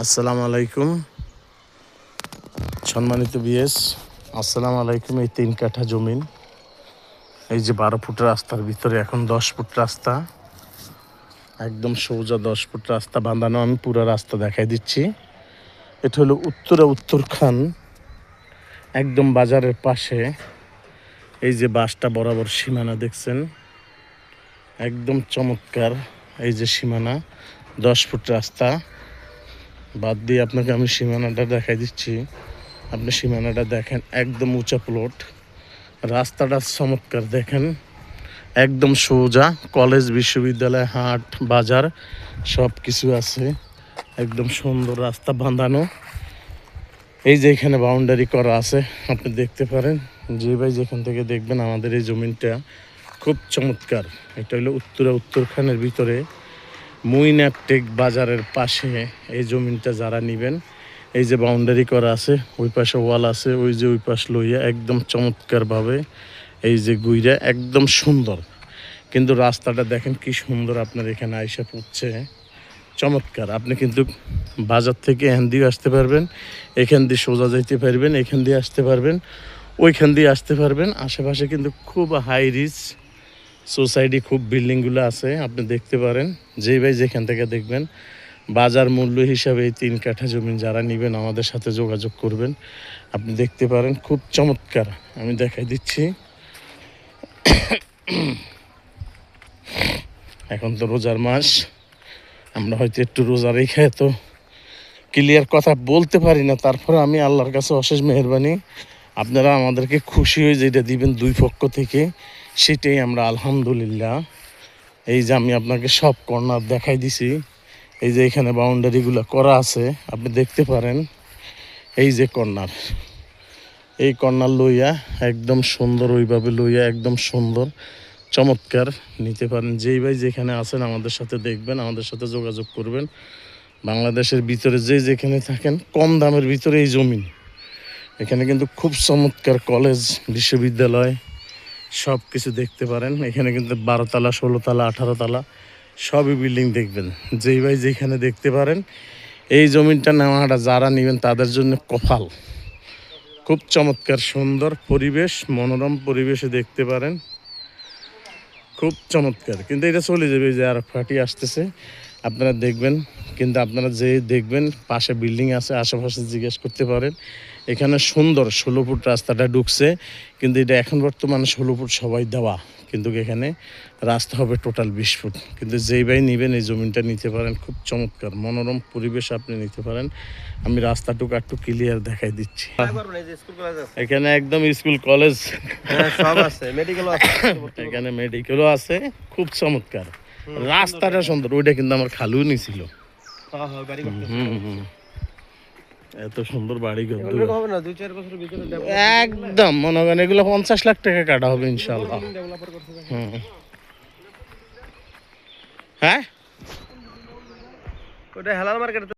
আসসালামু আলাইকুম সম্মানিত বিএস। আসসালামু আলাইকুম। এই 3 কাঠা জমিন, এই যে 12 ফুট রাস্তার ভিতরে এখন 10 ফুট রাস্তা, একদম সোজা 10 ফুট রাস্তা বাঁধানো। আমি পুরো রাস্তা দেখাই দিচ্ছি। এটা হলো উত্তরখান, একদম বাজারের পাশে। এই যে বাসটা বরাবর সীমানা দেখছেন, একদম চমৎকার। এই যে সীমানা, 10 ফুট রাস্তা বাদ দিয়ে আপনাকে আমি সীমানাটা দেখাই দিচ্ছি। আপনি সীমানাটা দেখেন, একদম উঁচা প্লট, রাস্তাটা চমৎকার দেখেন, একদম সোজা। কলেজ, বিশ্ববিদ্যালয়, হাট, বাজার সব কিছু আছে। একদম সুন্দর রাস্তা বাঁধানো। এই যে এখানে বাউন্ডারি করা আছে, আপনি দেখতে পারেন। যে ভাই যেখান থেকে দেখবেন আমাদের এই জমিনটা খুব চমৎকার। এটা হলো উত্তরখানের ভিতরে মুইনাটেক বাজারের পাশে এই জমিনটা যারা নেবেন, এই যে বাউন্ডারি করা আছে, ওই পাশে ওয়াল আছে, ওই যে ওই পাশ লইয়া একদম চমৎকারভাবে এই যে গুইরা একদম সুন্দর। কিন্তু রাস্তাটা দেখেন কি সুন্দর, আপনার এখানে আইসা পড়ছে চমৎকার। আপনি কিন্তু বাজার থেকে এখান দিয়ে আসতে পারবেন, এখান দিয়ে সোজা যাইতে পারবেন, এখান দিয়ে আসতে পারবেন, ওইখান দিয়ে আসতে পারবেন। আশেপাশে কিন্তু খুব হাই রিচ সোসাইটি, খুব বিল্ডিংগুলো আছে, আপনি দেখতে পারেন। যেই ভাই যেখান থেকে দেখবেন, বাজার মূল্য হিসাবে এই 3 কাঠা জমি যারা নেবেন আমাদের সাথে যোগাযোগ করবেন। আপনি দেখতে পারেন খুব চমৎকার। আমি দেখাই দিচ্ছি। এখন তো রোজার মাস, আমরা হয়তো একটু রোজা রেখে তো ক্লিয়ার কথা বলতে পারি না, তারপরে আমি আল্লাহর কাছে অশেষ মেহেরবানি, আপনারা আমাদেরকে খুশি হয়ে যেটা দিবেন দুই পক্ষ থেকে, সেটাই আমরা আলহামদুলিল্লাহ। এই যে আমি আপনাকে সব কর্নার দেখাই দিছি। এই যে এখানে বাউন্ডারিগুলো করা আছে, আপনি দেখতে পারেন। এই যে কর্নার, এই কর্নার লইয়া একদম সুন্দর, ওইভাবে লইয়া একদম সুন্দর চমৎকার নিতে পারেন। যেই ভাই যেখানে আছেন আমাদের সাথে দেখবেন, আমাদের সাথে যোগাযোগ করবেন। বাংলাদেশের ভিতরে যে যেখানে থাকেন, কম দামের ভিতরে এই জমিন। এখানে কিন্তু খুব চমৎকার কলেজ, বিশ্ববিদ্যালয় সব কিছু দেখতে পারেন। এখানে কিন্তু 12 তলা, 16 তলা, 18 তলা সবই বিল্ডিং দেখবেন। যেই ভাই যেখানে দেখতে পারেন, এই জমিনটা নেওয়াটা যারা নেবেন তাদের জন্য কপাল। খুব চমৎকার সুন্দর পরিবেশ, মনোরম পরিবেশে দেখতে পারেন, খুব চমৎকার। কিন্তু এটা চলে যাবে, যে আর ফাটি আসতেছে, আপনারা দেখবেন। কিন্তু আপনারা যে দেখবেন পাশে বিল্ডিং আছে, আশেপাশে জিজ্ঞেস করতে পারেন। এখানে সুন্দর 16 ফুট রাস্তাটা ঢুকছে, কিন্তু এটা এখন বর্তমানে 16 ফুট সবাই দেওয়া, কিন্তু এখানে রাস্তা হবে টোটাল 20 ফুট। কিন্তু যেই ভাই নেবেন এই জমিনটা নিতে পারেন, খুব চমৎকার মনোরম পরিবেশ আপনি নিতে পারেন। আমি রাস্তাটুকু একটু ক্লিয়ার দেখাই দিচ্ছি। এখানে একদম স্কুল, কলেজ সব আছে, মেডিকেলও আছে, এখানে মেডিকেলও আছে, খুব চমৎকার। রাস্তাটা সুন্দর। ওইটা কিন্তু আমার খালু নিছিল। এত সুন্দর বাড়ি ঘর হবে না 2-4 বছরের ভিতরে একদম মনে করেন এগুলো 50 লাখ টাকা কাটা হবে ইনশাল্লাহ। ডেভেলপার করছে। হ্যাঁ, ওটা হেলাল মার্কেট।